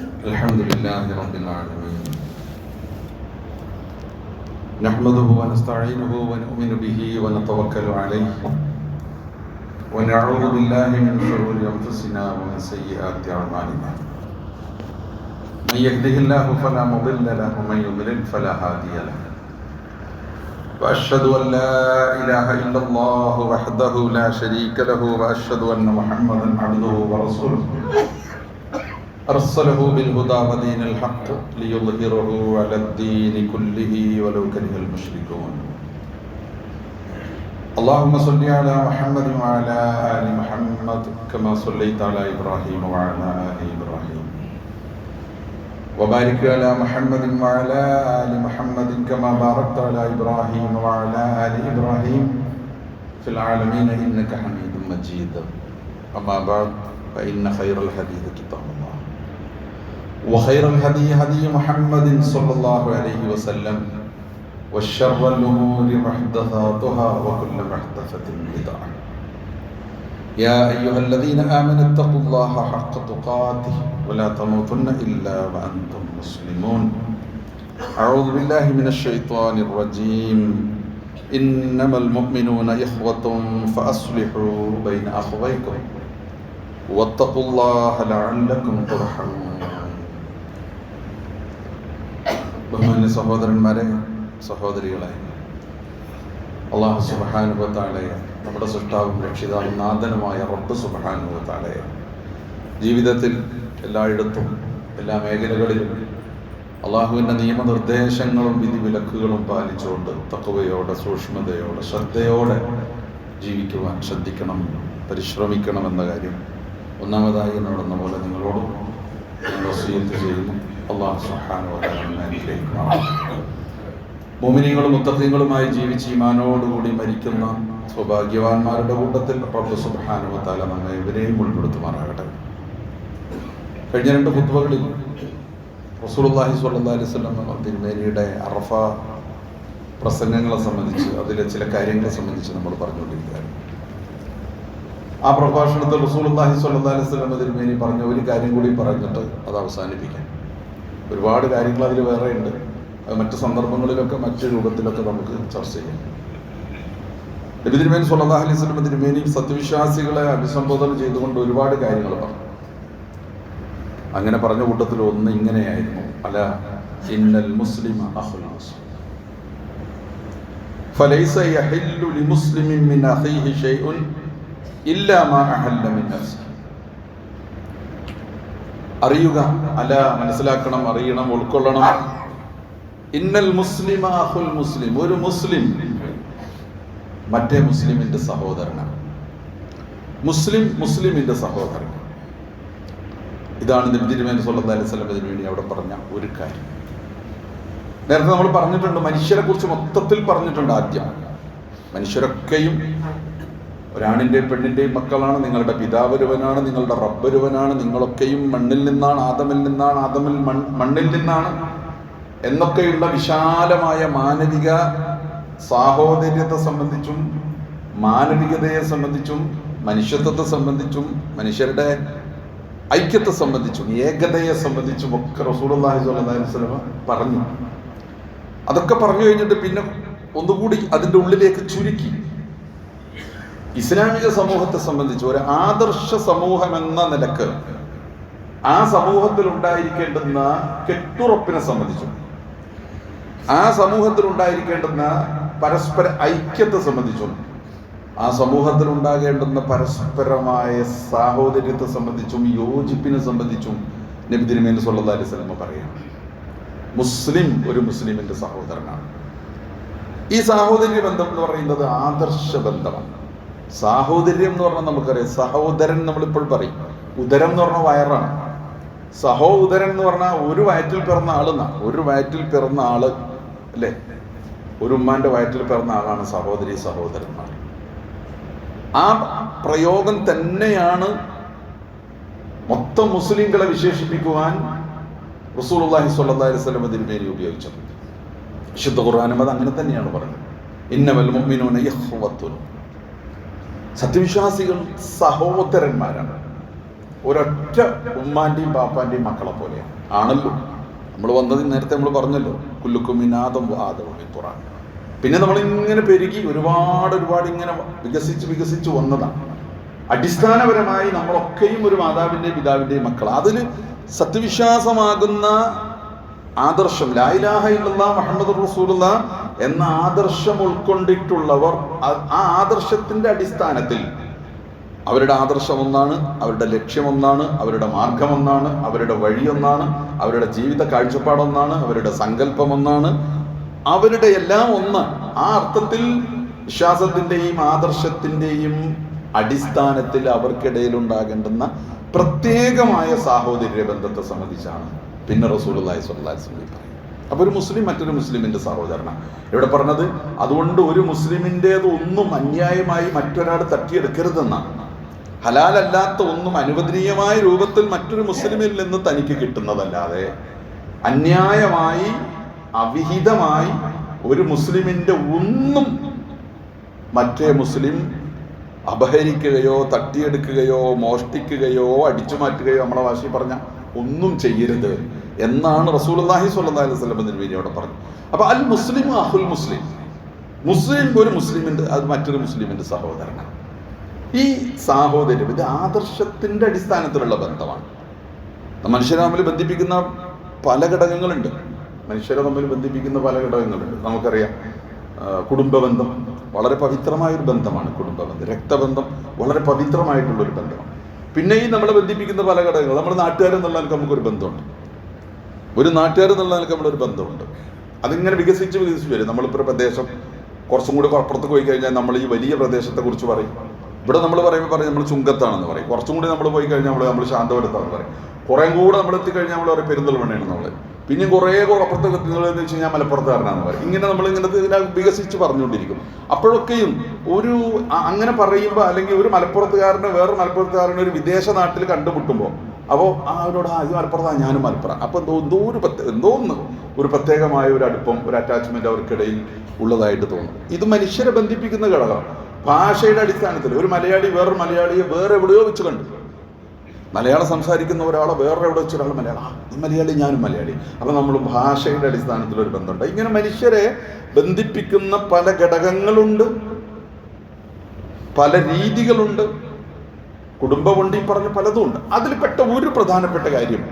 الحمد لله رب العالمين نحمده ونستعينه ونؤمن به ونتوكل عليه ونعوذ بالله من شرور أنفسنا ومن سيئات أعمالنا من يهده الله فلا مضل له ومن يضلل فلا هادي له وأشهد أن لا إله إلا الله وحده لا شريك له وأشهد أن محمدا عبده ورسوله أرسله بالهدى ودين الحق ليظهره على الدين كله ولو كره المشركون اللهم صل على محمد وعلى آل محمد كما صليت على إبراهيم وعلى آل إبراهيم وبارك على محمد وعلى آل محمد كما باركت على إبراهيم وعلى آل إبراهيم في العالمين إنك حميد مجيد أما بعد فإن خير الحديث كتاب الله وخير الهدي هدي محمد صلى الله عليه وسلم والشر الأمور محدثاتها وكل محدثة بدعة يا أيها الذين آمنوا اتقوا الله حق تقاته ولا تموتن إلا وأنتم مسلمون أعوذ بالله من الشيطان الرجيم إنما المؤمنون إخوة فأصلحوا بين أخويكم واتقوا الله لعلكم ترحمون ബഹുമാന്യ സഹോദരന്മാരെ, സഹോദരികളെ, അല്ലാഹു സുബ്ഹാനഹു വ തആലയെ, നമ്മുടെ സൃഷ്ടാവും രക്ഷിതാവും നാഥനുമായ റബ്ബ് സുബ്ഹാനഹു വ തആലയെ ജീവിതത്തിൽ എല്ലായിടത്തും എല്ലാ മേഖലകളിലും അള്ളാഹുവിൻ്റെ നിയമനിർദ്ദേശങ്ങളും വിധിവിലക്കുകളും പാലിച്ചുകൊണ്ട് തഖ്വയോടെ, സൂക്ഷ്മതയോടെ, ശ്രദ്ധയോടെ ജീവിക്കുവാൻ ശ്രദ്ധിക്കണം, പരിശ്രമിക്കണം എന്ന കാര്യം ഒന്നാമതായി നടന്ന പോലെ നിങ്ങളോടും വസിയത്ത് ചെയ്യുന്നു. അല്ലാഹു സുബ്ഹാനഹു വ തആല അനുഗ്രഹിക്കണം. മുഅ്മിനീങ്ങളും മുത്തഖീങ്ങളുമായി ജീവിച്ച് ഈമാനോടുകൂടി മരിക്കുന്ന സൗഭാഗ്യവാന്മാരുടെ കൂട്ടത്തിൽ റബ്ബ് സുബ്ഹാനഹു വ തആല നമ്മെ ഇവരെയും ഉൾപ്പെടുത്തുമാറാകട്ടെ. കഴിഞ്ഞ രണ്ട് ഖുത്ബകളിൽ റസൂലുള്ളാഹി സ്വല്ലല്ലാഹു അലൈഹി വസല്ലം തിരുമേനിയുടെ അറഫ പ്രസംഗങ്ങളെ സംബന്ധിച്ച്, അതിലെ ചില കാര്യങ്ങളെ സംബന്ധിച്ച് നമ്മൾ പറഞ്ഞുകൊണ്ടിരിക്കുകയാണ്. ആ പ്രഭാഷണത്തിൽ റസൂലുള്ളാഹി സ്വല്ലല്ലാഹു അലൈഹി വസല്ലം തിരുമേനി പറഞ്ഞ ഒരു കാര്യം കൂടി പറഞ്ഞിട്ട് അത് അവസാനിപ്പിക്കാം. ഒരുപാട് കാര്യങ്ങൾ അതിൽ വേറെ ഉണ്ട്. അത് മറ്റു സന്ദർഭങ്ങളിലൊക്കെ മറ്റു രൂപത്തിലൊക്കെ നമുക്ക് ചർച്ച ചെയ്യാം. നബി തിരുമേനി സ്വല്ലല്ലാഹു അലൈഹി വസല്ലം തിരുമേനി സത്യവിശ്വാസികളെ അഭിസംബോധന ചെയ്തുകൊണ്ട് ഒരുപാട് കാര്യങ്ങൾ പറഞ്ഞു. അങ്ങനെ പറഞ്ഞ കൂട്ടത്തിൽ ഒന്ന് ഇങ്ങനെയായിരുന്നു: അല ഇന്നൽ മുസ്ലിമ അഖുൽ മുസ്ലിം ഫലൈസ യഹില്ലു ലിമുസ്ലിമിൻ മിൻ അഖീഹി ശൈഉൻ ഇല്ലാ മാ അഹല്ല മിൻ നഫ്സിഹി. അറിയുക, അല മനസ്സിലാക്കണം, അറിയണം, ഉൾക്കൊള്ളണം. ഇന്നൽ മുസ്ലിമ അഖുൽ മുസ്ലിം, ഒരു മുസ്ലിം മറ്റേ മുസ്ലിമിന്റെ സഹോദരനാണ്. മുസ്ലിം മുസ്ലിമിന്റെ സഹോദരൻ. ഇതാണ് നബി തിരുമേനി സ്വല്ലല്ലാഹു അലൈഹി വസല്ലം വേണ്ടി അവിടെ പറഞ്ഞ ഒരു കാര്യം. നേരത്തെ നമ്മൾ പറഞ്ഞിട്ടുണ്ട്, മനുഷ്യരെ കുറിച്ച് മൊത്തത്തിൽ പറഞ്ഞിട്ടുണ്ട്. ആദ്യം മനുഷ്യരൊക്കെയും ഒരാണിൻ്റെയും പെണ്ണിൻ്റെയും മക്കളാണ്. നിങ്ങളുടെ പിതാവൊരുവനാണ്, നിങ്ങളുടെ റബ്ബൊരുവനാണ്. നിങ്ങളൊക്കെയും മണ്ണിൽ നിന്നാണ്, ആദമിൽ നിന്നാണ്, ആദമിൽ മണ്ണിൽ നിന്നാണ് എന്നൊക്കെയുള്ള വിശാലമായ മാനവിക സാഹോദര്യത്തെ സംബന്ധിച്ചും മാനവികതയെ സംബന്ധിച്ചും മനുഷ്യത്വത്തെ സംബന്ധിച്ചും മനുഷ്യരുടെ ഐക്യത്തെ സംബന്ധിച്ചും ഏകതയെ സംബന്ധിച്ചും ഒക്കെ റസൂലുള്ളാഹി സ്വല്ലല്ലാഹു അലൈഹി വസല്ലം പറഞ്ഞു. അതൊക്കെ പറഞ്ഞു കഴിഞ്ഞിട്ട് പിന്നെ ഒന്നുകൂടി അതിൻ്റെ ഉള്ളിലേക്ക് ചുരുക്കി ഇസ്ലാമിക സമൂഹത്തെ സംബന്ധിച്ച് ഒരു ആദർശ സമൂഹം എന്ന നിലക്ക് ആ സമൂഹത്തിൽ ഉണ്ടായിരിക്കേണ്ടുന്ന കെട്ടുറപ്പിനെ സംബന്ധിച്ചും ആ സമൂഹത്തിൽ ഉണ്ടായിരിക്കേണ്ടുന്ന പരസ്പര ഐക്യത്തെ സംബന്ധിച്ചും ആ സമൂഹത്തിൽ ഉണ്ടാകേണ്ടുന്ന പരസ്പരമായ സാഹോദര്യത്തെ സംബന്ധിച്ചും യോജിപ്പിനെ സംബന്ധിച്ചും നബി തിരുമേനി സ്വല്ലല്ലാഹു അലൈഹി വസല്ലം പറയുകയാണ്. മുസ്ലിം ഒരു മുസ്ലിമിന്റെ സഹോദരനാണ്. ഈ സാഹോദര്യ ബന്ധം എന്ന് പറയുന്നത് ആദർശ ബന്ധമാണ്. സാഹോദര്യം എന്ന് പറഞ്ഞാൽ നമുക്കറിയാം, സഹോദരൻ നമ്മളിപ്പോൾ പറയും. ഉദരം എന്ന് പറഞ്ഞാൽ വയറാണ്. സഹോദരൻ എന്ന് പറഞ്ഞാൽ ഒരു വയറ്റിൽ പിറന്ന ആളെന്നാണ്. ഒരു വയറ്റിൽ പിറന്ന ആള് അല്ലേ, ഒരു ഉമ്മാന്റെ വയറ്റിൽ പിറന്ന ആളാണ് സഹോദരി സഹോദരന്മാർ. ആ പ്രയോഗം തന്നെയാണ് മൊത്തം മുസ്ലിങ്ങളെ വിശേഷിപ്പിക്കുവാൻ റസൂലുള്ളാഹി സ്വല്ലല്ലാഹു അലൈഹി വസല്ലം തിരുമേനി ഉപയോഗിച്ചത്. വിശുദ്ധ ഖുർആനും അത് അങ്ങനെ തന്നെയാണ് പറഞ്ഞത്. ഇന്നമൽ മുഅ്മിനൂന ഇഖ്വത്തുൻ, സത്യവിശ്വാസികൾ സഹോദരന്മാരാണ്. ഒരൊറ്റ ഉമ്മാന്റെയും പാപ്പാന്റെയും മക്കളെ പോലെയാണ് ആണല്ലോ. നമ്മൾ വന്നതിന് നേരത്തെ നമ്മൾ പറഞ്ഞല്ലോ, കുല്ലുക്കും മിനാദം ആദവും തുറാൻ. പിന്നെ നമ്മളിങ്ങനെ പെരുകി ഒരുപാട് ഇങ്ങനെ വികസിച്ച് വന്നതാണ്. അടിസ്ഥാനപരമായി നമ്മളൊക്കെയും ഒരു മാതാവിൻ്റെയും പിതാവിൻ്റെയും മക്കൾ. അതിൽ സത്യവിശ്വാസമാകുന്ന ആദർശം, ലാ ഇലാഹ ഇല്ലല്ലാഹ് മുഹമ്മദുർ റസൂലുള്ളാഹ് എന്ന ആദർശം ഉൾക്കൊണ്ടിട്ടുള്ളവർ, ആ ആദർശത്തിന്റെ അടിസ്ഥാനത്തിൽ അവരുടെ ആദർശം ഒന്നാണ്, അവരുടെ ലക്ഷ്യം ഒന്നാണ്, അവരുടെ മാർഗം ഒന്നാണ്, അവരുടെ വഴി ഒന്നാണ്, അവരുടെ ജീവിത കാഴ്ചപ്പാടൊന്നാണ്, അവരുടെ സങ്കല്പം ഒന്നാണ്, അവരുടെ എല്ലാം ഒന്ന്. ആ അർത്ഥത്തിൽ വിശ്വാസത്തിൻ്റെയും ആദർശത്തിൻ്റെയും അടിസ്ഥാനത്തിൽ അവർക്കിടയിൽ ഉണ്ടാകേണ്ടുന്ന പ്രത്യേകമായ സാഹോദര്യ ബന്ധത്തെ സംബന്ധിച്ചാണ് പിന്നെ റസൂലുള്ളാഹി സ്വല്ലല്ലാഹു അലൈഹി വസല്ലം പറയുന്നത്. അപ്പോൾ ഒരു മുസ്ലിം മറ്റൊരു മുസ്ലിമിന്റെ സഹോദരനാണ്. ഇവിടെ പറഞ്ഞത് അതുകൊണ്ട് ഒരു മുസ്ലിമിൻ്റേത് ഒന്നും അന്യായമായി മറ്റൊരാൾ തട്ടിയെടുക്കരുതെന്നാണ്. ഹലാലല്ലാത്ത ഒന്നും അനുവദനീയമായ രൂപത്തിൽ മറ്റൊരു മുസ്ലിമിൽ നിന്ന് തനിക്ക് കിട്ടുന്നതല്ലാതെ അന്യായമായി അവിഹിതമായി ഒരു മുസ്ലിമിൻ്റെ ഒന്നും മറ്റേ മുസ്ലിം അപഹരിക്കുകയോ തട്ടിയെടുക്കുകയോ മോഷ്ടിക്കുകയോ അടിച്ചു മാറ്റുകയോ നമ്മളെ ഭാഷയിൽ പറഞ്ഞ ഒന്നും ചെയ്യരുത് എന്നാണ് റസൂലുള്ളാഹി സ്വല്ലല്ലാഹി അലൈഹി വസല്ലം നബി അവിടെ പറഞ്ഞു. അപ്പൊ അൽ മുസ്ലിം അഹുൽ മുസ്ലിം, മുസ്ലിം ഒരു മുസ്ലിമിന്റെ അത് മറ്റൊരു മുസ്ലിമിന്റെ സഹോദരനാണ്. ഈ സാഹോദര്യം ഇത് ആദർശത്തിന്റെ അടിസ്ഥാനത്തിലുള്ള ബന്ധമാണ്. മനുഷ്യരെ തമ്മിൽ ബന്ധിപ്പിക്കുന്ന പല ഘടകങ്ങളുണ്ട്. നമുക്കറിയാം, കുടുംബബന്ധം വളരെ പവിത്രമായൊരു ബന്ധമാണ്. കുടുംബബന്ധം, രക്തബന്ധം വളരെ പവിത്രമായിട്ടുള്ളൊരു ബന്ധമാണ്. പിന്നെയും നമ്മളെ ബന്ധിപ്പിക്കുന്ന പല ഘടകങ്ങൾ. നമ്മുടെ നാട്ടുകാരെന്നുള്ള നിലക്ക് നമുക്കൊരു ബന്ധമുണ്ട്. ഒരു നാട്ടുകാരെന്നുള്ള നിലക്ക് നമ്മളൊരു ബന്ധമുണ്ട്. അതിങ്ങനെ വികസിച്ച് വരും. നമ്മളിപ്പോൾ ഒരു പ്രദേശം കുറച്ചും കൂടി അപ്പുറത്തേക്ക് പോയി കഴിഞ്ഞാൽ നമ്മൾ ഈ വലിയ പ്രദേശത്തെക്കുറിച്ച് പറയും. ഇവിടെ നമ്മൾ പറയുമ്പോൾ നമ്മൾ ചുങ്കത്താണെന്ന് പറയും. കുറച്ചും കൂടി നമ്മൾ പോയി കഴിഞ്ഞാൽ നമ്മൾ ശാന്തപുരത്താണെന്ന് പറയും. കുറേ കൂടെ നമ്മൾ എത്തിക്കഴിഞ്ഞാൽ നമ്മൾ പറയും പെരിന്തൽമണ്ണയാണ് നമ്മൾ. പിന്നെയും കുറേ അപ്പുറത്തേക്ക് എത്തുന്നതെന്ന് വെച്ച് കഴിഞ്ഞാൽ മലപ്പുറത്തുകാരനാണെന്ന് പറയും. ഇങ്ങനെ നമ്മൾ ഇതിനെ വികസിച്ച് പറഞ്ഞുകൊണ്ടിരിക്കും. അപ്പോഴൊക്കെയും ഒരു അങ്ങനെ പറയുമ്പോൾ, അല്ലെങ്കിൽ ഒരു മലപ്പുറത്തുകാരനെ വേറൊരു മലപ്പുറത്തുകാരനെ ഒരു വിദേശ നാട്ടിൽ കണ്ടുമുട്ടുമ്പോൾ അപ്പോൾ അവരോട് ഇത് മലപ്പുറത്താണ്, ഞാനും മലപ്പുറം. അപ്പോൾ എന്തോന്ന് ഒരു പ്രത്യേകമായ ഒരു അടുപ്പം, ഒരു അറ്റാച്ച്മെന്റ് അവർക്കിടയിൽ ഉള്ളതായിട്ട് തോന്നും. ഇത് മനുഷ്യരെ ബന്ധിപ്പിക്കുന്ന ഘടകം. ഭാഷയുടെ അടിസ്ഥാനത്തിൽ ഒരു മലയാളി വേറൊരു മലയാളിയെ വേറെ എവിടെയോ വെച്ച് കണ്ടു. മലയാളം സംസാരിക്കുന്ന ഒരാളെ വേറെ എവിടെ വെച്ച് ഒരാൾ മലയാളം, ഈ മലയാളി ഞാനും മലയാളി. അപ്പം നമ്മൾ ഭാഷയുടെ അടിസ്ഥാനത്തിലൊരു ബന്ധമുണ്ട്. ഇങ്ങനെ മനുഷ്യരെ ബന്ധിപ്പിക്കുന്ന പല ഘടകങ്ങളുണ്ട്, പല രീതികളുണ്ട്. കുടുംബമുണ്ട്, ഈ പറഞ്ഞ പലതും ഉണ്ട്. അതിൽപ്പെട്ട ഒരു പ്രധാനപ്പെട്ട കാര്യം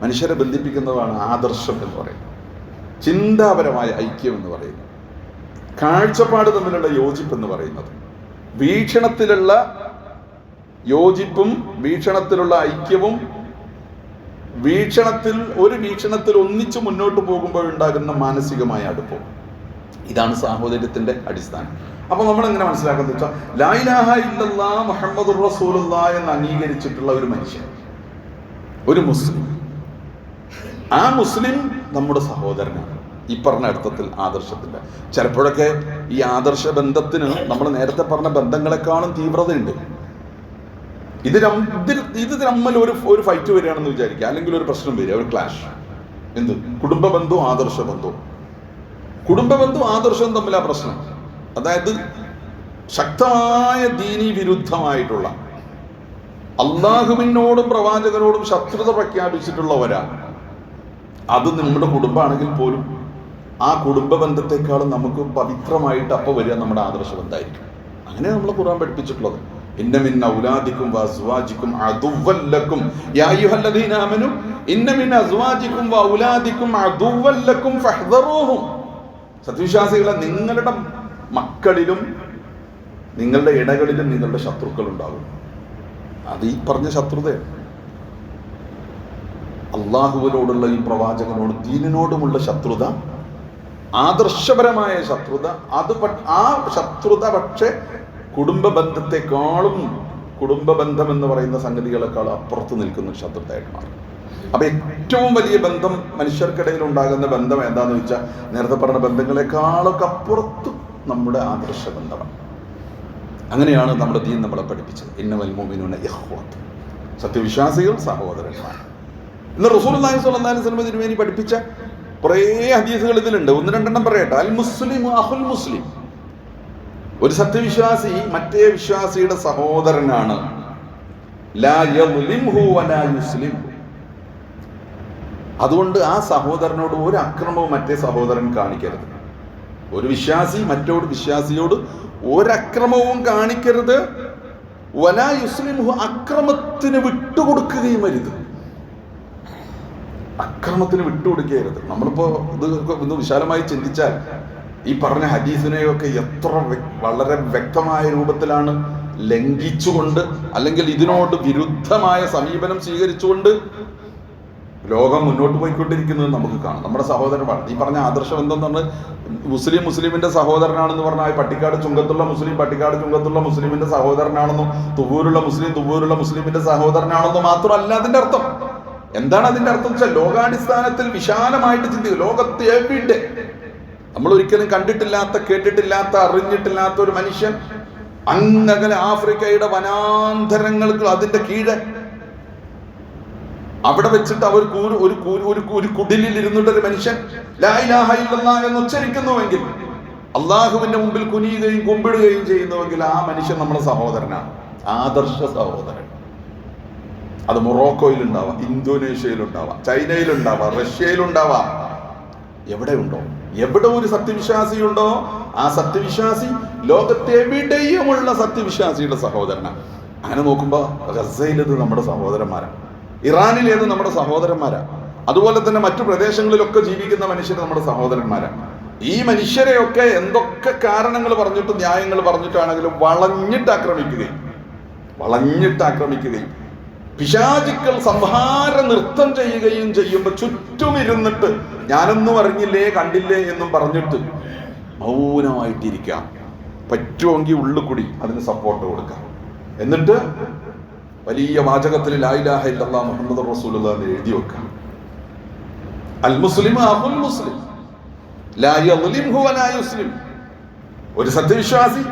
മനുഷ്യരെ ബന്ധിപ്പിക്കുന്നതാണ് ആദർശം എന്ന് പറയുന്നത്, ചിന്താപരമായ ഐക്യം എന്ന് പറയുന്നത്, കാഴ്ചപ്പാട് തമ്മിലുള്ള യോജിപ്പ് എന്ന് പറയുന്നത്, വീക്ഷണത്തിലുള്ള യോജിപ്പും വീക്ഷണത്തിലുള്ള ഐക്യവും, ഒരു വീക്ഷണത്തിൽ ഒന്നിച്ചു മുന്നോട്ട് പോകുമ്പോൾ ഉണ്ടാകുന്ന മാനസികമായ അടുപ്പവും. ഇതാണ് സാഹോദര്യത്തിന്റെ അടിസ്ഥാനം. അപ്പൊ നമ്മൾ എങ്ങനെ മനസ്സിലാക്കുന്നത് വെച്ചാൽ, ലാ ഇലാഹ ഇല്ലല്ലാഹ് മുഹമ്മദുർ റസൂലുള്ളാഹ് എന്ന് അംഗീകരിച്ചിട്ടുള്ള ഒരു മനുഷ്യൻ, ഒരു മുസ്ലിം, ആ മുസ്ലിം നമ്മുടെ സഹോദരനാണ്. ഈ പറഞ്ഞ അർത്ഥത്തിൽ ആദർശത്തിന്റെ. ചിലപ്പോഴൊക്കെ ഈ ആദർശ ബന്ധത്തിന് നമ്മൾ നേരത്തെ പറഞ്ഞ ബന്ധങ്ങളെക്കാളും തീവ്രതയുണ്ട്. ഇത് തമ്മിൽ ഒരു ഫൈറ്റ് വരികയാണെന്ന് വിചാരിക്കുക, അല്ലെങ്കിൽ ഒരു പ്രശ്നം വരിക, ഒരു ക്ലാഷ്. എന്ത്? കുടുംബ ബന്ധവും ആദർശ ബന്ധവും. കുടുംബ ബന്ധവും ആദർശവും തമ്മിൽ ആ പ്രശ്നം. അതായത് ശക്തമായ ദീനി വിരുദ്ധമായിട്ടുള്ള, അള്ളാഹുവിനോടും പ്രവാചകനോടും ശത്രുത പ്രഖ്യാപിച്ചിട്ടുള്ള ഒരാൾ, അത് നമ്മുടെ കുടുംബമാണെങ്കിൽ പോലും ആ കുടുംബ ബന്ധത്തെക്കാളും നമുക്ക് പവിത്രമായിട്ട് അപ്പോൾ വരിക നമ്മുടെ ആദർശ ബന്ധമായിരിക്കും. അങ്ങനെ നമ്മൾ ഖുർആൻ പഠിപ്പിച്ചിട്ടുള്ളത്. ഇന്ന മിൻ ഔലാദിക്കും വഅസ്വാജിക്കും അദുവ്വൻ ലക്കും യാ അയ്യുഹല്ലദീന ആമനു ഇന്ന മിൻ അസ്വാജിക്കും വഔലാദിക്കും അദുവ്വൻ ലക്കും ഫഹ്ദറൂഹും. സത്യവിശ്വാസികളെ, നിങ്ങളുടെ മക്കളിലും നിങ്ങളുടെ ഇടകളിലും നിങ്ങളുടെ ശത്രുക്കൾ ഉണ്ടാകും. അത് ഈ പറഞ്ഞ ശത്രുതയാണ്. അള്ളാഹുവിനോടുള്ള, ഈ പ്രവാചകനോടും ദീനിനോടുമുള്ള ശത്രുത, ആദർശപരമായ ശത്രുത. ആ ശത്രുത പക്ഷെ കുടുംബ ബന്ധത്തെക്കാളും, കുടുംബ ബന്ധം എന്ന് പറയുന്ന സംഗതികളെക്കാളും അപ്പുറത്ത് നിൽക്കുന്ന ശത്രുതയായിട്ട് മാറും. അപ്പൊ ഏറ്റവും വലിയ ബന്ധം മനുഷ്യർക്കിടയിൽ ഉണ്ടാകുന്ന ബന്ധം എന്താന്ന് വെച്ചാൽ, നേരത്തെ പറഞ്ഞ ബന്ധങ്ങളെക്കാളൊക്കെ അപ്പുറത്ത് നമ്മുടെ ആദർശ ബന്ധമാണ്. അങ്ങനെയാണ് നമ്മുടെ ദീൻ നമ്മളെ പഠിപ്പിച്ചത്. ഇന്നമൽ മുഅ്മിനൂന ഇഖ്വത്ത്, സത്യവിശ്വാസികൾ സഹോദരന്മാർ. ഇന്ന് റസൂലുള്ളാഹി സ്വല്ലല്ലാഹി അലൈഹി വസല്ലം തിരുമേനി പഠിപ്പിച്ച കുറേ ഹദീസുകൾ ഇതിലുണ്ട്. 1-2 പറയട്ടെ. അൽ മുസ്ലിം അഖുൽ മുസ്ലിം, ഒരു സത്യവിശ്വാസി മറ്റേ വിശ്വാസിയുടെ സഹോദരനാണ്. ലാ യദ്ലിംഹു വലാ യുസ്ലിംഹു. അതുകൊണ്ട് ആ സഹോദരനോട് ഒരു അക്രമവും മറ്റേ സഹോദരൻ കാണിക്കരുത്. ഒരു വിശ്വാസി മറ്റൊരു വിശ്വാസിയോട് ഒരക്രമവും കാണിക്കരുത്. വലാ യുസ്ലിംഹു, അക്രമത്തിന് വിട്ടുകൊടുക്കുകയും അരുത്. അക്രമത്തിന് വിട്ടുകൊടുക്കരുത്. നമ്മളിപ്പോ ഇത് ഒന്ന് വിശാലമായി ചിന്തിച്ചാൽ ഈ പറഞ്ഞ ഹദീസിനെയൊക്കെ എത്ര വളരെ വ്യക്തമായ രൂപത്തിലാണ് ലംഘിച്ചുകൊണ്ട്, അല്ലെങ്കിൽ ഇതിനോട് വിരുദ്ധമായ സമീപനം സ്വീകരിച്ചുകൊണ്ട് ലോകം മുന്നോട്ട് പോയിക്കൊണ്ടിരിക്കുന്നത് നമുക്ക് കാണാം. നമ്മുടെ സഹോദരന്മാർ, ഈ പറഞ്ഞ ആദർശം എന്തെന്നാണ്, മുസ്ലിമിന്റെ സഹോദരനാണെന്ന് പറഞ്ഞാൽ പട്ടിക്കാട് ചുങ്കത്തുള്ള മുസ്ലിം പട്ടിക്കാട് ചുങ്കത്തുള്ള മുസ്ലിമിന്റെ സഹോദരനാണെന്നും തുവൂരുള്ള മുസ്ലിമിന്റെ സഹോദരനാണെന്നും മാത്രമല്ല അതിന്റെ അർത്ഥം. എന്താണ് അതിന്റെ അർത്ഥം വെച്ചാൽ, ലോകാടിസ്ഥാനത്തിൽ വിശാലമായിട്ട് ചിന്തിക്കുക. ലോകത്ത് എവിടെ നമ്മൾ ഒരിക്കലും കണ്ടിട്ടില്ലാത്ത, കേട്ടിട്ടില്ലാത്ത, അറിഞ്ഞിട്ടില്ലാത്ത ഒരു മനുഷ്യൻ അങ്ങകലെ ആഫ്രിക്കയുടെ വനാന്തരങ്ങൾക്ക് അതിന്റെ കീഴെ അവിടെ വെച്ചിട്ട് അവർ ഒരു കുടിലിൽ ഇരുന്നിട്ട് ഒരു മനുഷ്യൻ ലാ ഇലാഹ ഇല്ലല്ലാഹ് എന്ന് ഉച്ചരിക്കുന്നുവെങ്കിൽ, അള്ളാഹുവിന്റെ മുമ്പിൽ കുനിയുകയും കുമ്പിടുകയും ചെയ്യുന്നുവെങ്കിൽ ആ മനുഷ്യൻ നമ്മുടെ സഹോദരനാണ്, ആദർശ സഹോദരൻ. അത് മൊറോക്കോയിൽ ഉണ്ടാവാം, ഇന്തോനേഷ്യയിലുണ്ടാവാം, ചൈനയിലുണ്ടാവാം, റഷ്യയിലുണ്ടാവാം. എവിടെ ഒരു സത്യവിശ്വാസിയുണ്ടോ ആ സത്യവിശ്വാസി ലോകത്തെ എവിടെയുമുള്ള സത്യവിശ്വാസിയുടെ സഹോദരനാണ്. അങ്ങനെ നോക്കുമ്പോൾ ഗസയിലേത് നമ്മുടെ സഹോദരന്മാരാണ്, ഇറാനിലേത് നമ്മുടെ സഹോദരന്മാരാണ്, അതുപോലെ തന്നെ മറ്റു പ്രദേശങ്ങളിലൊക്കെ ജീവിക്കുന്ന മനുഷ്യർ നമ്മുടെ സഹോദരന്മാരാണ്. ഈ മനുഷ്യരെയൊക്കെ എന്തൊക്കെ കാരണങ്ങൾ പറഞ്ഞിട്ടും ന്യായങ്ങൾ പറഞ്ഞിട്ടാണെങ്കിലും വളഞ്ഞിട്ട് ആക്രമിക്കുകയും പിശാചുക്കൾ സംഹാര നൃത്തം ചെയ്യുകയും ചെയ്യുമ്പോൾ ചുറ്റും ഇരുന്നിട്ട് ഞാനൊന്നും അറിഞ്ഞില്ലേ കണ്ടില്ലേ എന്നും പറഞ്ഞിട്ട് മൗനമായിട്ടിരിക്കാം. പറ്റുമെങ്കിൽ ഉള്ളുകൂടി അതിന് സപ്പോർട്ട് കൊടുക്കാം. എന്നിട്ട് വലിയ വാചകത്തിൽ ലാ ഇലാഹ ഇല്ലല്ലാഹ് മുഹമ്മദുർ റസൂലുള്ളാഹ് എന്ന് എഴുതി വെക്കാം. അൽ മുസ്ലിമു അഖുൽ മുസ്ലിം ലാ യദ്ലിംഹു വലാ യുസ്ലിം. ഒരു സത്യവിശ്വാസി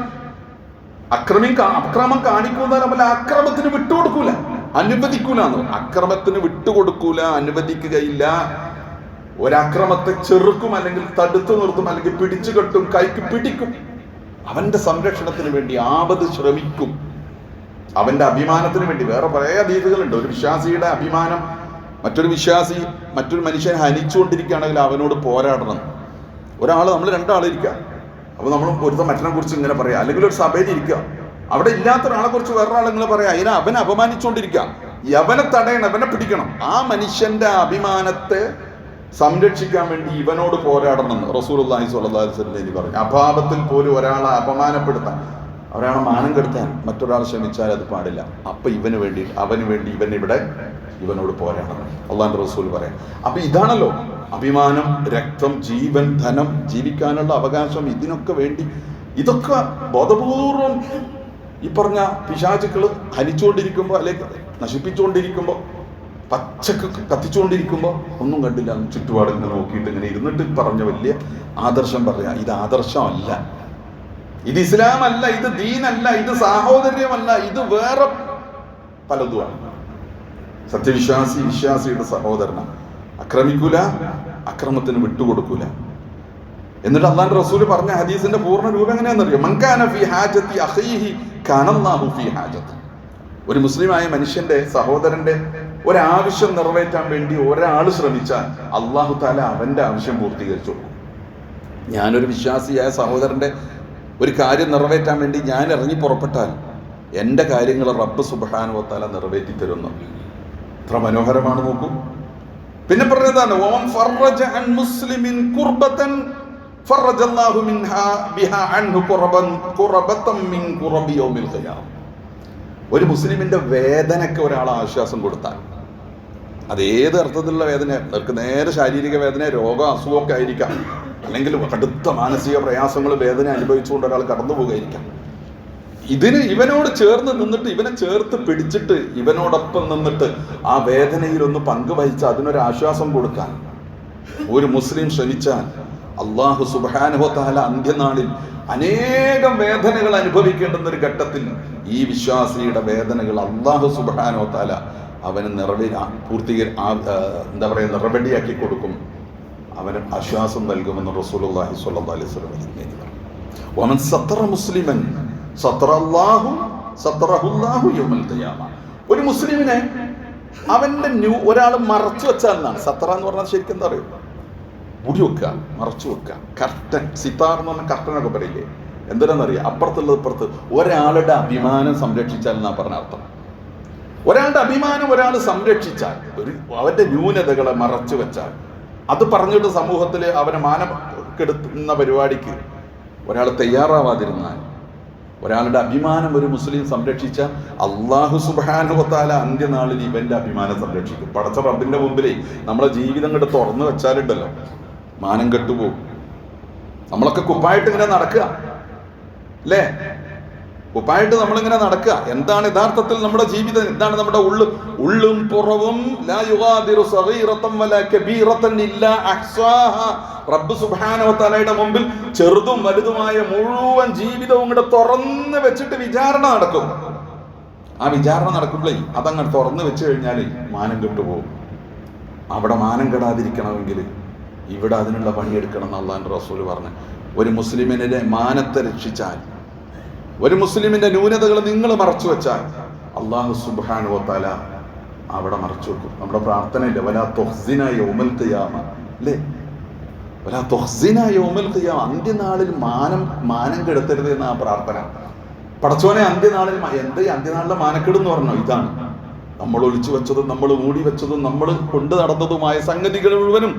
അക്രമം കാണിക്കുന്ന നമ്മൾ അക്രമത്തിന് വിട്ടുകൊടുക്കൂല, അനുവദിക്കൂല. അക്രമത്തിന് വിട്ടുകൊടുക്കൂല, അനുവദിക്കുകയില്ല. ഒരക്രമത്തെ ചെറുക്കും, അല്ലെങ്കിൽ തടുത്തു നിർത്തും, അല്ലെങ്കിൽ പിടിച്ചു കെട്ടും, കൈക്ക് പിടിക്കും. അവന്റെ സംരക്ഷണത്തിന് വേണ്ടി ആവത് ശ്രമിക്കും, അവന്റെ അഭിമാനത്തിന് വേണ്ടി. വേറെ പല ഹദീസുകളുണ്ട്. ഒരു വിശ്വാസിയുടെ അഭിമാനം മറ്റൊരു മനുഷ്യനെ ഹനിച്ചുകൊണ്ടിരിക്കുകയാണെങ്കിൽ അവനോട് പോരാടണം. നമ്മൾ രണ്ടാളിരിക്കുക, അപ്പൊ നമ്മൾ ഒരുത്തം മറ്റൊരാളെ കുറിച്ച് ഇങ്ങനെ പറയാം, അല്ലെങ്കിൽ ഒരു സഭയിൽ ഇരിക്കുക, അവിടെ ഇല്ലാത്ത ഒരാളെ കുറിച്ച് വേറൊരാളിങ്ങനെ പറയാം, അവനെ അപമാനിച്ചുകൊണ്ടിരിക്കുക. അവനെ തടയണം, അവനെ പിടിക്കണം. ആ മനുഷ്യന്റെ അഭിമാനത്തെ സംരക്ഷിക്കാൻ വേണ്ടി ഇവനോട് പോരാടണം. റസൂലുള്ളാഹി സ്വല്ലല്ലാഹു അലൈഹി വസല്ലം പറഞ്ഞു, അഭാവത്തിൽ പോലും ഒരാളെ അപമാനപ്പെടുത്താൻ, ഒരാളെ മാനം കെടുത്താൻ മറ്റൊരാൾ ശ്രമിച്ചാൽ അത് പാടില്ല. അപ്പൊ അവന് വേണ്ടി ഇവനോട് പോരാടണം. അള്ളാഹുവിന്റെ റസൂൽ പറയാം. അപ്പൊ ഇതാണല്ലോ അഭിമാനം, രക്തം, ജീവൻ, ധനം, ജീവിക്കാനുള്ള അവകാശം. ഇതിനൊക്കെ വേണ്ടി ഇതൊക്കെ ബോധപൂർവം ഈ പറഞ്ഞ പിശാചുക്കൾ ഹനിച്ചുകൊണ്ടിരിക്കുമ്പോൾ, അല്ലെങ്കിൽ നശിപ്പിച്ചുകൊണ്ടിരിക്കുമ്പോൾ, പച്ചക്ക് കത്തിച്ചുകൊണ്ടിരിക്കുമ്പോൾ ഒന്നും കണ്ടില്ല, ചുറ്റുപാട് ഇങ്ങനെ നോക്കിയിട്ട് ഇങ്ങനെ ഇരുന്നിട്ട് പറഞ്ഞ വലിയ ആദർശം പറയാ. ഇത് ആദർശമല്ല, ഇത് ഇസ്ലാം അല്ല, ഇത് ദീനല്ല, ഇത് സാഹോദര്യമല്ല, ഇത് വേറെ പലതുമാണ്. വിശ്വാസിയുടെ സഹോദരനാണ്. അക്രമിക്കൂല, അക്രമത്തിന് വിട്ടുകൊടുക്കൂല. എന്നിട്ട് അല്ലാഹുവിന്റെ റസൂൽ പറഞ്ഞ ഹദീസിന്റെ പൂർണ്ണ രൂപം എങ്ങനെയാണെന്നറിയോ? മൻ കാന ഫീ ഹാജത്തി അഖീഹി കാനല്ലാഹു ഫീ ഹാജത്തി. ഒരു മുസ്ലിമായ മനുഷ്യന്റെ സഹോദരന്റെ ഒരാവശ്യം നിറവേറ്റാൻ വേണ്ടി ഒരാൾ ശ്രമിച്ചാൽ അല്ലാഹു തആല അവന്റെ ആവശ്യം പൂർത്തീകരിച്ചു കൊടുക്കും. ഞാനൊരു വിശ്വാസിയായ സഹോദരന്റെ ഒരു കാര്യം നിറവേറ്റാൻ വേണ്ടി ഞാൻ ഇറങ്ങി പുറപ്പെട്ടാൽ എൻ്റെ കാര്യങ്ങൾ റബ്ബ് സുബ്ഹാനഹു വ തആല നിറവേറ്റി തരുന്നു. എത്ര മനോഹരമാണ് നോക്കൂ. പിന്നെ പറഞ്ഞതാണ്, ഓം ഫറജ അൻ മുസ്ലിമിൻ ഖുർബതൻ ഫറജല്ലാഹു മിൻഹാ ബിഹാ അൻഹു ഖുറബതൻ മിൻ ഖുറബി യൗമിൽ ഖിയാമ. ഒരു മുസ്ലിമിന്റെ വേദനയ്ക്ക് ഒരാൾ ആശ്വാസം കൊടുത്താൽ, അതേത് അർത്ഥത്തിലുള്ള വേദന, അവർക്ക് നേരെ ശാരീരിക വേദന, രോഗം, അസുഖമൊക്കെ ആയിരിക്കാം, അല്ലെങ്കിൽ കടുത്ത മാനസിക പ്രയാസങ്ങൾ, വേദന അനുഭവിച്ചുകൊണ്ട് ഒരാൾ കടന്നു പോകുകയായിരിക്കാം. ഇവനോട് ചേർന്ന് നിന്നിട്ട്, ഇവനെ ചേർത്ത് പിടിച്ചിട്ട്, ഇവനോടൊപ്പം നിന്നിട്ട് ആ വേദനയിൽ ഒന്ന് പങ്കുവഹിച്ച് അതിനൊരു ആശ്വാസം കൊടുക്കാൻ ഒരു മുസ്ലിം ശ്രമിച്ചാൽ അല്ലാഹു സുബ്ഹാനഹു വ തആല അന്ത്യനാളിൽ അനേകം വേദനകൾ അനുഭവിക്കേണ്ടുന്ന ഒരു ഘട്ടത്തിൽ ഈ വിശ്വാസിയുടെ വേദനകൾ അല്ലാഹു സുബ്ഹാനഹു വ തആല അവന് നിറവടിയാക്കി കൊടുക്കും, അവന് ആശ്വാസം നൽകുമെന്ന് റസൂലുള്ളാഹി സ്വല്ലല്ലാഹു അലൈഹി വസല്ലം പറഞ്ഞു. വമൻ സത്തറ മുസ്ലിമൻ സത്തറല്ലാഹു യൗമൽ ഖിയാമ. ഒരു മുസ്ലിമിനെ അവന്റെ ഒരാൾ മറച്ചു വെച്ചാൽ എന്നാണ് സത്തറ എന്ന് പറഞ്ഞാൽ ശരിക്കും എന്താ അറിയോ? മുടി വെക്കുക, മറച്ചു വെക്കുക. കർട്ടൻ, സിത്താർ എന്ന് പറഞ്ഞ കർട്ടനൊക്കെ പറയില്ലേ, എന്തിനാണെന്നറിയാം? അപ്പുറത്തുള്ളത് ഇപ്പുറത്ത് ഒരാളുടെ അഭിമാനം സംരക്ഷിച്ചാൽ എന്നാ പറഞ്ഞ അർത്ഥം. ഒരാളുടെ അഭിമാനം ഒരാൾ സംരക്ഷിച്ചാൽ, അവന്റെ ന്യൂനതകളെ മറച്ചു വെച്ചാൽ, അത് പറഞ്ഞിട്ട് സമൂഹത്തിൽ അവനെ മാനം കെടുത്തുന്ന പരിപാടിക്ക് ഒരാൾ തയ്യാറാവാതിരുന്നാൽ, ഒരാളുടെ അഭിമാനം ഒരു മുസ്ലിം സംരക്ഷിച്ചാൽ അല്ലാഹു സുബ്ഹാനഹു വ തആല അന്ത്യനാളിൽ ഇവന്റെ അഭിമാനം സംരക്ഷിക്കും. പടച്ച റബ്ബിന്റെ മുമ്പിലേ നമ്മളെ ജീവിതം കണ്ട് തുറന്നു വെച്ചാലുണ്ടല്ലോ മാനം കെട്ടുപോകും. നമ്മളൊക്കെ കുപ്പായിട്ട് ഇങ്ങനെ നടക്കുക അല്ലേ? കുപ്പായിട്ട് നമ്മളിങ്ങനെ നടക്കുക. എന്താണ് യഥാർത്ഥത്തിൽ നമ്മുടെ ജീവിതം? എന്താണ് നമ്മുടെ ഉള്ളും പുറവും? ലാ യുഗാദിറു സഗീറതൻ വലാ കബീറതൻ ഇല്ലാ അഹ്സാഹാ. റബ്ബ് സുബ്ഹാനഹു വ തആലയുടെ മുമ്പിൽ ചെറുതും വലുതുമായ മുഴുവൻ ജീവിതവും കൂടെ തുറന്ന് വെച്ചിട്ട് വിചാരണ നടക്കും. ആ വിചാരണ നടക്കുമ്പോഴേ അതങ്ങനെ തുറന്ന് വെച്ച് കഴിഞ്ഞാൽ മാനം കെട്ടുപോകും. അവിടെ മാനം കെടാതിരിക്കണമെങ്കിൽ ഇവിടെ അതിനുള്ള പണിയെടുക്കണം എന്ന് അള്ളാഹുവിന്റെ റസൂൽ പറഞ്ഞു. ഒരു മുസ്ലിമിനെ മാനത്തെ രക്ഷിച്ചാൽ, ഒരു മുസ്ലിമിന്റെ ന്യൂനതകൾ നിങ്ങൾ മറച്ചു വെച്ചാൽ അല്ലാഹു സുബ്ഹാനഹു വ തആല അവിടെ മറച്ചു വെക്കും. നമ്മുടെ പ്രാർത്ഥനയില്ലേ, വലാ തുഖ്സിനാ യൗമൽ ഖിയാമ അല്ലേ? വലാ തുഖ്സിനാ യൗമൽ ഖിയാമ. അന്ത്യനാളിൽ മാനം കെടുത്തരുത് എന്ന ആ പ്രാർത്ഥന. പടച്ചോനെ അന്ത്യനാളിൽ അന്ത്യനാളിലെ മാനക്കെട് എന്ന് പറഞ്ഞോ? ഇതാണ് നമ്മൾ ഒളിച്ചു വെച്ചതും നമ്മൾ മൂടി വെച്ചതും നമ്മൾ കൊണ്ടു നടന്നതുമായ സംഗതികൾ മുഴുവനും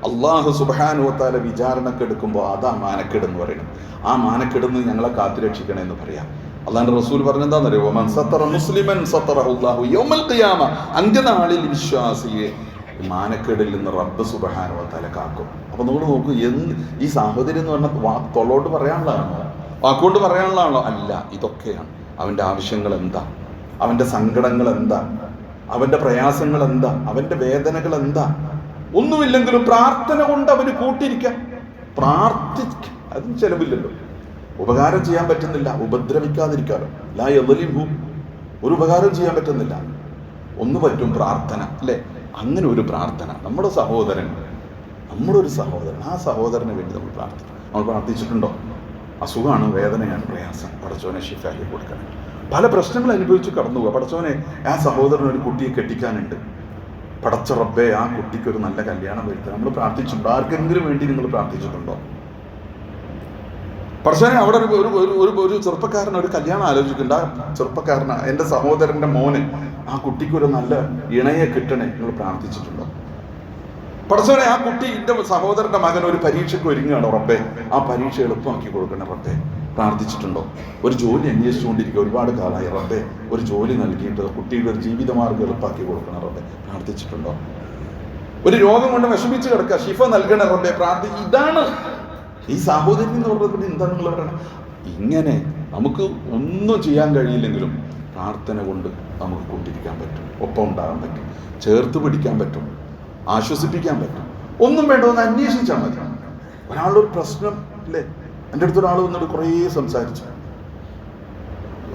അല്ലാഹു സുബ്ഹാനഹു വ തആല വിചാരണക്കെടുക്കുമ്പോൾ അതാ മാനക്കേട് എന്ന് പറയുന്നത്. ആ മാനക്കേടുന്ന് ഞങ്ങളെ കാത്തുരക്ഷിക്കണേ എന്ന് പറയാം. അല്ലാഹുവിന്റെ റസൂൽ പറഞ്ഞെന്താണെന്നറിയോ? വമൻ സത്തറ മുസ്ലിമൻ സത്തറഹു അല്ലാഹു യൗമൽ ഖിയാമ. അന്ത്യനാളിൽ വിശ്വാസിയെ മാനക്കേടിൽ നിന്ന് റബ്ബ് സുബ്ഹാനഹു വ തആല കാക്കും. അപ്പൊ നമ്മൾ നോക്കൂ, ഈ സാഹോദര്യം എന്ന് പറഞ്ഞാൽ തൊള്ളോട്ട് പറയാനുള്ളതാണോ? വാക്കുകൊണ്ട് പറയാനുള്ളതാണോ? അല്ല. ഇതൊക്കെയാണ് അവന്റെ ആവശ്യങ്ങൾ എന്താ, അവന്റെ സങ്കടങ്ങൾ എന്താ, അവന്റെ പ്രയാസങ്ങൾ എന്താ, അവന്റെ വേദനകൾ എന്താ. ഒന്നുമില്ലെങ്കിലും പ്രാർത്ഥന കൊണ്ട് അവന് കൂട്ടിരിക്കാം. പ്രാർത്ഥിക്കാം, അതിന് ചെലവില്ലല്ലോ. ഉപകാരം ചെയ്യാൻ പറ്റുന്നില്ല, ഉപദ്രവിക്കാതിരിക്കാലോ. ലാ യദ്ലിംഹു, ഒരു ഉപകാരം ചെയ്യാൻ പറ്റുന്നില്ല, ഒന്ന് പറ്റും, പ്രാർത്ഥന അല്ലേ? അങ്ങനെ ഒരു പ്രാർത്ഥന. നമ്മുടെ ഒരു സഹോദരൻ, ആ സഹോദരന് വേണ്ടി നമ്മൾ പ്രാർത്ഥിക്കും. നമ്മൾ പ്രാർത്ഥിച്ചിട്ടുണ്ടോ? അസുഖമാണ്, വേദനയാണ്, പ്രയാസം, പടച്ചോനെ ശിഫായി കൊടുക്കണം. പല പ്രശ്നങ്ങൾ അനുഭവിച്ച് കടന്നു പോവുക. പടച്ചോനെ ആ സഹോദരൻ ഒരു കുട്ടിയെ കെട്ടിക്കാനുണ്ട്, പടച്ച റബ്ബേ ആ കുട്ടിക്ക് ഒരു നല്ല കല്യാണം വരുത്തുക. നമ്മൾ പ്രാർത്ഥിച്ചിട്ടുണ്ടോ? ആർക്കെങ്കിലും വേണ്ടി നിങ്ങൾ പ്രാർത്ഥിച്ചിട്ടുണ്ടോ? പടച്ചോനെ അവിടെ ഒരു ചെറുപ്പക്കാരൻ ഒരു കല്യാണം ആലോചിക്കുന്നുണ്ട്. ആ ചെറുപ്പക്കാരന്, എൻ്റെ സഹോദരൻ്റെ മോന്, ആ കുട്ടിക്ക് ഒരു നല്ല ഇണയെ കിട്ടണേ, നിങ്ങൾ പ്രാർത്ഥിച്ചിട്ടുണ്ടോ? പടച്ചോനെ ആ കുട്ടി, എൻ്റെ സഹോദരൻ്റെ മകൻ ഒരു പരീക്ഷയ്ക്ക് ഒരുങ്ങുകയാണ്, റബ്ബേ ആ പരീക്ഷ എളുപ്പമാക്കി കൊടുക്കണേ റബ്ബേ, പ്രാർത്ഥിച്ചിട്ടുണ്ടോ? ഒരു ജോലി അന്വേഷിച്ചുകൊണ്ടിരിക്കുക, ഒരുപാട് കാലമായി, റബ്ബേ ഒരു ജോലി നൽകിയിട്ട് കുട്ടിയുടെ ഒരു ജീവിതമാർഗ്ഗം എളുപ്പമാക്കി കൊടുക്കണം റബ്ബേ, പ്രാർത്ഥിച്ചിട്ടുണ്ടോ? ഒരു രോഗം കൊണ്ട് വിഷമിച്ച് കിടക്കുക, ശിഫ നൽകണേ റബ്ബേ, ഇതാണ് ഈ സാഹോദര്യം എന്ന് പറഞ്ഞത്. എന്താണ് നിങ്ങൾ പറയണത്? ഇങ്ങനെ നമുക്ക് ഒന്നും ചെയ്യാൻ കഴിയില്ലെങ്കിലും പ്രാർത്ഥന കൊണ്ട് നമുക്ക് കൂട്ടിരിക്കാൻ പറ്റും, ഒപ്പം ഉണ്ടാകാൻ പറ്റും, ചേർത്ത് പിടിക്കാൻ പറ്റും, ആശ്വസിപ്പിക്കാൻ പറ്റും. ഒന്നും വേണ്ട, ഒന്ന് അന്വേഷിച്ചാൽ മതി. ഒരാളുടെ ഒരു പ്രശ്നം ഇല്ലേ, എൻ്റെ അടുത്ത് ഒരാൾ വന്നിട്ട് കുറേ സംസാരിച്ചു,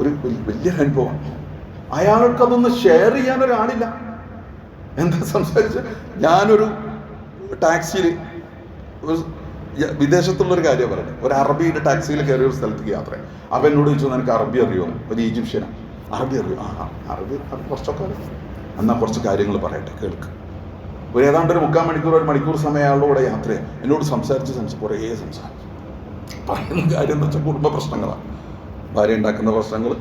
ഒരു വലിയൊരു അനുഭവം. അയാൾക്കതൊന്ന് ഷെയർ ചെയ്യാൻ ഒരാളില്ല. എന്താ സംസാരിച്ചത്? ഞാനൊരു ടാക്സിയിൽ, വിദേശത്തുള്ളൊരു കാര്യം പറയുന്നത്, ഒരു അറബിയുടെ ടാക്സിയിൽ കയറിയ ഒരു സ്ഥലത്തേക്ക് യാത്ര. അപ്പം എന്നോട് ചോദിച്ചു, നിനക്ക് അറബി അറിയുമോ? ഒരു ഈജിപ്ഷ്യനാണ്. അറബി അറിയോ? അറബി കുറച്ചൊക്കെ അറിയാം. എന്നാൽ കുറച്ച് കാര്യങ്ങൾ പറയട്ടെ, കേൾക്ക്. ഏതാണ്ട് ഒരു 1 മണിക്കൂർ സമയം അയാളുടെ കൂടെ യാത്രയാണ്. എന്നോട് സംസാരിച്ച് കുറേ സംസാരിച്ചു. പറയുന്ന കാര്യം എന്ന് വെച്ചാൽ കുടുംബ പ്രശ്നങ്ങളാണ്. ഭാര്യ ഉണ്ടാക്കുന്ന പ്രശ്നങ്ങൾ,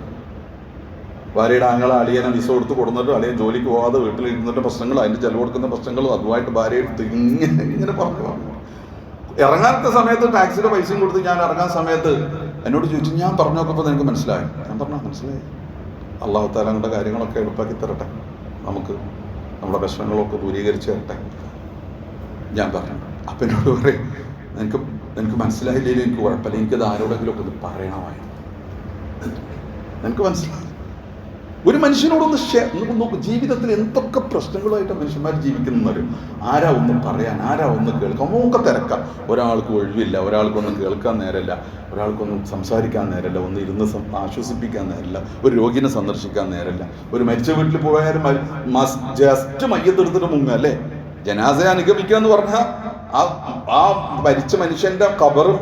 ഭാര്യയുടെ ആങ്ങളെ അളിയനെ വിസ കൊടുത്ത് കൊടുത്തിട്ട് അളിയൻ ജോലിക്ക് പോകാതെ വീട്ടിലിരുന്നിട്ട് പ്രശ്നങ്ങൾ, അതിൻ്റെ ചെലവ് കൊടുക്കുന്ന പ്രശ്നങ്ങളും, അതുമായിട്ട് ഭാര്യ എടുത്ത് ഇങ്ങനെ പറഞ്ഞു. ഇറങ്ങാത്ത സമയത്ത് ടാക്സിയുടെ പൈസയും കൊടുത്ത് ഞാൻ ഇറങ്ങാൻ സമയത്ത് എന്നോട് ചോദിച്ചു, ഞാൻ പറഞ്ഞു നോക്കുമ്പോൾ നിനക്ക് മനസ്സിലായി? ഞാൻ പറഞ്ഞു, മനസ്സിലായി. അല്ലാഹു തആല നമ്മുടെ കാര്യങ്ങളൊക്കെ എളുപ്പമാക്കി തരട്ടെ, നമുക്ക് നമ്മുടെ പ്രശ്നങ്ങളൊക്കെ ദൂരീകരിച്ച് തരട്ടെ. ഞാൻ പറഞ്ഞു. അപ്പം എന്നോട് പറയും, നിനക്ക് മനസ്സിലായില്ലെങ്കിൽ എനിക്ക് കുഴപ്പമില്ല, എനിക്കത് ആരോടെങ്കിലും ഒക്കെ ഒന്ന് പറയണമായി. നിനക്ക് മനസ്സിലായി? ഒരു മനുഷ്യനോടൊന്ന് നോക്ക്. ജീവിതത്തിൽ എന്തൊക്കെ പ്രശ്നങ്ങളുമായിട്ട് മനുഷ്യന്മാർ ജീവിക്കുന്നവരും, ആരാ ഒന്ന് പറയാൻ, ആരാ ഒന്ന് കേൾക്കാൻ, ഒക്കെ തിരക്കാം. ഒരാൾക്ക് ഒഴിവില്ല, ഒരാൾക്കൊന്നും കേൾക്കാൻ നേരമില്ല, ഒരാൾക്കൊന്നും സംസാരിക്കാൻ നേരമില്ല, ഒന്ന് ഇരുന്ന് ആശ്വസിപ്പിക്കാൻ നേരമില്ല, ഒരു രോഗിനെ സന്ദർശിക്കാൻ നേരമില്ല. ഒരു മരിച്ച വീട്ടിൽ പോയാലും ജസ്റ്റ് മയ്യത്തെടുത്തിട്ട് മുങ്ങ അല്ലേ? ജനാസയെ അനുഗമിക്കുക എന്ന് പറഞ്ഞാൽ ആ മരിച്ച മനുഷ്യന്റെ കബറ്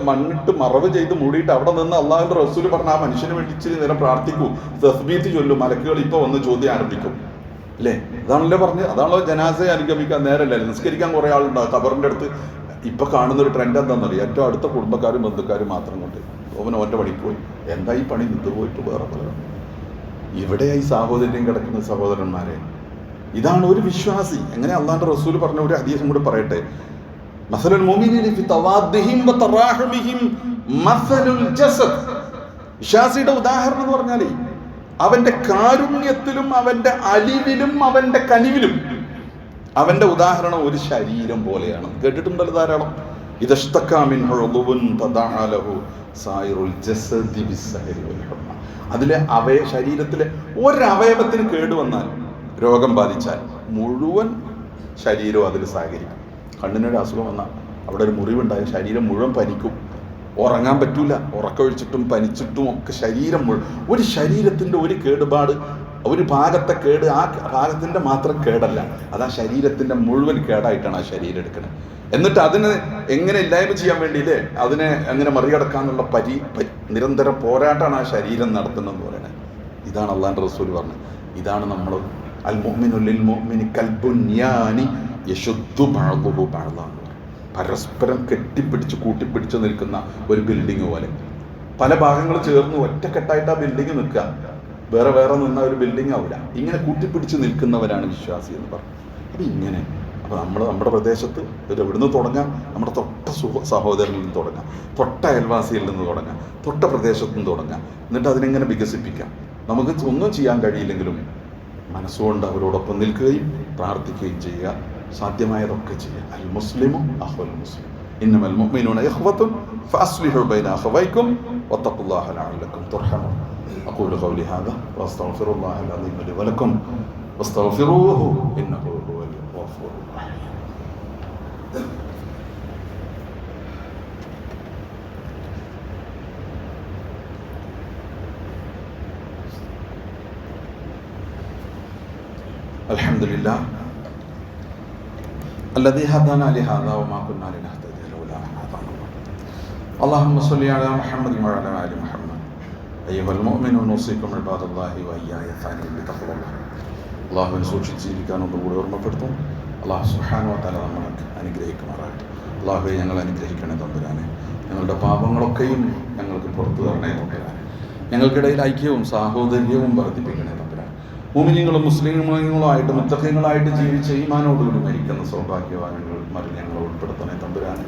മണ്ണിട്ട് മറവ് ചെയ്ത് മൂടിയിട്ട് അവിടെ നിന്ന് അള്ളാഹുവിന്റെ റസൂല് പറഞ്ഞ ആ മനുഷ്യന് വേണ്ടി ഇച്ചിരി നേരം പ്രാർത്ഥിക്കൂ, തസ്ബീഹ് ചൊല്ലും, മലക്കുകൾ ഇപ്പൊ വന്ന് ചോദ്യം ആരംഭിക്കും അല്ലേ? അതാണല്ലോ പറഞ്ഞത്. അതാണല്ലോ ജനാസയെ അനുഗമിക്കാൻ നേരല്ലേ? നിസ്കരിക്കാൻ കുറെ ആളുണ്ടാവും കബറിന്റെ അടുത്ത്. ഇപ്പൊ കാണുന്നൊരു ട്രെൻഡ് എന്താണെന്നറിയാം, ഏറ്റവും അടുത്ത കുടുംബക്കാരും ബന്ധുക്കാരും മാത്രം കൊണ്ട് ഓൻ്റെ പണിക്ക് പോയി. എന്താ ഈ പണി നിന്ന് പോയിട്ട് വേറെ പലരും ഇവിടെയായി സാഹോദര്യം കിടക്കുന്ന സഹോദരന്മാരെ. ഇതാണ് ഒരു വിശ്വാസി. എങ്ങനെ അള്ളാഹുവിന്റെ റസൂൽ പറഞ്ഞ ഒരു ഹദീസും കൂടെ പറയട്ടെ. മസലുൽ മുഅ്മിനീന ഫി തവാദ്ദിഹിം വതറാഹുമിഹിം മസലുൽ ജസദ്. വിശ്വാസിയുടെ ഉദാഹരണം എന്ന് പറഞ്ഞാൽ അവന്റെ കാരുണ്യത്തിലും അവന്റെ അലിവിലും അവന്റെ കനിവിലും അവന്റെ ഉദാഹരണം ഒരു ശരീരം പോലെയാണ്. കേട്ടിട്ടുണ്ടല്ലോ ധാരാളം. ഇദഷ്തകാ മിൻഹു ഉദുവുൻ തദഅ ലഹു സായിറുൽ ജസദി ബിസ്സഹരി വൽ ഹുമ്മ. അതിലെ ശരീരത്തിലെ ഒരവയവത്തിന് കേടുവന്നാൽ, രോഗം ബാധിച്ചാൽ മുഴുവൻ ശരീരവും അതിൽ സഹകരിക്കും. കണ്ണിനൊരു അസുഖം വന്നാൽ അവിടെ ഒരു മുറിവുണ്ടായ ശരീരം മുഴുവൻ പനിക്കും. ഉറങ്ങാൻ പറ്റൂല, ഉറക്കമൊഴിച്ചിട്ടും പനിച്ചിട്ടും ഒക്കെ ശരീരം മുഴുവൻ. ഒരു ശരീരത്തിൻ്റെ ഒരു കേടുപാട്, ഒരു ഭാഗത്തെ കേട് ആ ഭാഗത്തിൻ്റെ മാത്രം കേടല്ല, അത് ആ ശരീരത്തിൻ്റെ മുഴുവൻ കേടായിട്ടാണ് ആ ശരീരം എടുക്കുന്നത്. എന്നിട്ട് അതിന് എങ്ങനെ ഇല്ലായ്മ ചെയ്യാൻ വേണ്ടിയില്ലേ, അതിനെ എങ്ങനെ മറികടക്കാന്നുള്ള നിരന്തര പോരാട്ടമാണ് ആ ശരീരം നടത്തുന്നതെന്ന് പറയുന്നത്. ഇതാണ് അള്ളാഹുവിന്റെ റസൂൽ പറഞ്ഞത്. ഇതാണ് നമ്മൾ അൽ മുഅ്മിനു ലിൽ മുഅ്മിനി കൽ ബുൻയാനി യശുദ്ദു ബഅദുഹു ബഅദൻ. പരസ്പരം കെട്ടിപ്പിടിച്ച് കൂട്ടിപ്പിടിച്ച് നിൽക്കുന്ന ഒരു ബിൽഡിംഗ് പോലെ പല ഭാഗങ്ങൾ ചേർന്ന് ഒറ്റക്കെട്ടായിട്ട് ആ ബിൽഡിംഗ് നിൽക്കുക. വേറെ വേറെ നിന്ന ഒരു ബിൽഡിംഗ് ആവില്ല. ഇങ്ങനെ കൂട്ടിപ്പിടിച്ച് നിൽക്കുന്നവരാണ് വിശ്വാസി എന്ന് പറഞ്ഞു. അപ്പം ഇങ്ങനെ അപ്പോൾ നമ്മുടെ പ്രദേശത്ത് എവിടുന്ന് തുടങ്ങാം? നമ്മുടെ തൊട്ട സഹോദരനിൽ നിന്ന് തുടങ്ങാം, തൊട്ട അയൽവാസിയിൽ നിന്ന് തുടങ്ങാം, തൊട്ട പ്രദേശത്തു നിന്ന് തുടങ്ങാം. എന്നിട്ട് അതിനെങ്ങനെ വികസിപ്പിക്കാം. നമുക്ക് ഒന്നും ചെയ്യാൻ കഴിയില്ലെങ്കിലും മനസ്സുകൊണ്ട് അവരോടൊപ്പം നിൽക്കുകയും പ്രാർത്ഥിക്കുകയും ചെയ്യുക. സാധ്യമായതൊക്കെ ചെയ്യുക. അൽ മുസ്ലിമു അഖുൽ മുസ്ലിം ഇന്നമൽ മുഅ്മിനൂന ഇഖ്വത്തുൻ ഫഅസ്ലിഹു ബൈന അഖവൈക്കും വത്തഖുല്ലാഹ ലഅല്ലക്കും തുർഹമൂൻ. അഖൂലു ഖൗലി ഹാദാ വഅസ്തഗ്ഫിറുല്ലാഹൽ അലീം ലി വലക്കും വസ്തഗ്ഫിറൂഹു ഇന്നഹു ഹുവൽ ഗഫൂറുർ റഹീം. അൽഹംദുലില്ലാഹ് الذي هدانا لهذا وما كنا لنهتدي لولا أن هدانا الله. اللهم صل على محمد وعلى آل محمد. أيها المؤمنون أوصيكم عباد الله وإياي ثانيا بتقوى الله. അള്ളാഹുവിനെ സൂക്ഷിച്ചിരിക്കാൻ ഒന്നുകൂടി ഓർമ്മപ്പെടുത്തും. അള്ളാഹു സുബ്ഹാനഹു വ തആല നമ്മളെ അനുഗ്രഹിക്കുമാറാകട്ടെ. അള്ളാഹുവെ ഞങ്ങളെ അനുഗ്രഹിക്കണേ തമ്പുരാനെ. ഞങ്ങളുടെ പാപങ്ങളൊക്കെയും ഞങ്ങൾക്ക് പുറത്തു തരണേ തമ്പുരാനെ. ഞങ്ങൾക്കിടയിൽ ഐക്യവും സാഹോദര്യവും വർദ്ധിപ്പിക്കണേ തമ്പുരാനെ. മുഅ്മിനീങ്ങളും മുസ്ലിങ്ങളുമായിട്ട് മുത്തഖീങ്ങളായിട്ട് ജീവിച്ച് ഈമാനോടുകൂടി മരിക്കുന്ന സൗഭാഗ്യവാന്മാരിൽ ഞങ്ങളെ ഉൾപ്പെടുത്തണേ തമ്പുരാനെ.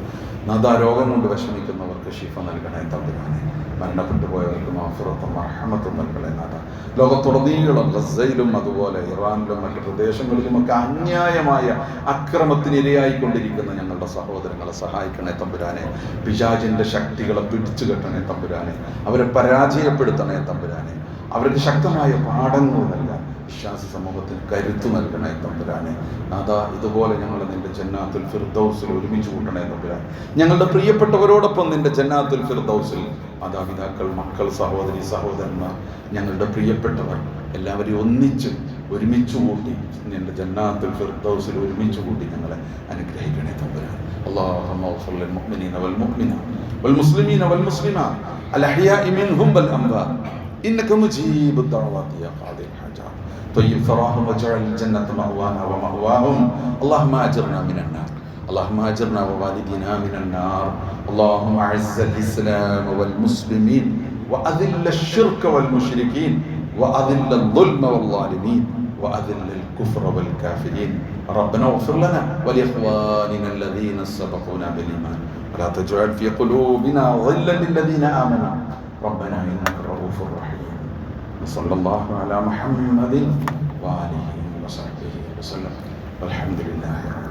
നാദാ രോഗം കൊണ്ട് വിഷമിക്കുന്നവർക്ക് ശിഫ നൽകണേ തമ്പുരാനെ. മരണപ്പെട്ടു പോയവർക്ക് മഗ്ഫിറത്തും റഹ്മത്തും നൽകണേ നാദാ. ലോകത്തുടനീളം ഗസയിലും അതുപോലെ ഇറാനിലും മറ്റു പ്രദേശങ്ങളിലുമൊക്കെ അന്യായമായ അക്രമത്തിനിരയായിക്കൊണ്ടിരിക്കുന്ന ഞങ്ങളുടെ സഹോദരങ്ങളെ സഹായിക്കണേ തമ്പുരാനെ. പിശാചിന്റെ ശക്തികളെ പിടിച്ചു കെട്ടണേ തമ്പുരാനെ. അവരെ പരാജയപ്പെടുത്തണേ തമ്പുരാനെ. അവർക്ക് ശക്തമായ പാഠങ്ങൾ നൽകാൻ വിശ്വാസി സമൂഹത്തിന് കരുത്തു നൽകണേ തമ്പുരാനെ. നാദാ ഇതുപോലെ ഞങ്ങളെ നിന്റെ ജന്നാത്തുൽ ഫിർദൗസിൽ ഒരുമിച്ച് കൂട്ടണേ തമ്പുരാൻ. ഞങ്ങളുടെ പ്രിയപ്പെട്ടവരോടൊപ്പം നിന്റെ ജന്നാത്തുൽ ഫിർദൗസിൽ മാതാപിതാക്കൾ, മക്കൾ, സഹോദരി സഹോദരന്മാർ, ഞങ്ങളുടെ പ്രിയപ്പെട്ടവർ എല്ലാവരെയും ഒരുമിച്ച് കൂട്ടി നിന്റെ ജന്നാത്തുൽ ഫിർദൗസിൽ ഒരുമിച്ച് കൂട്ടി ഞങ്ങളെ അനുഗ്രഹിക്കണേ തമ്പുരാൻ. അല്ലാഹുമ്മ ഗ്ഫിർ ലിൽ മുഅ്മിനീന വൽ മുഅ്മിനാത്ത് വൽ മുസ്ലിമീന വൽ മുസ്ലിമാത്ത് അൽ അഹ്യാഇ മിൻഹും വൽ അംവാത്ത് إنك مجيب الدعوات يا قاضي الحاجات. طيب ثراهم واجعل الجنة مأوانا ومأواهم. اللهم أجرنا من النار. اللهم أجرنا ووالدينا من النار. اللهم أعز الإسلام والمسلمين وأذل الشرك والمشركين وأذل الظلم والظالمين وأذل الكفر والكافرين. ربنا اغفر لنا ولإخواننا الذين سبقونا بالإيمان ولا تجعل في قلوبنا غلا للذين آمنوا ربنا إنك رؤوف رحيم. وصلى الله على محمد وآله وصحبه وسلم والحمد لله رب العالمين.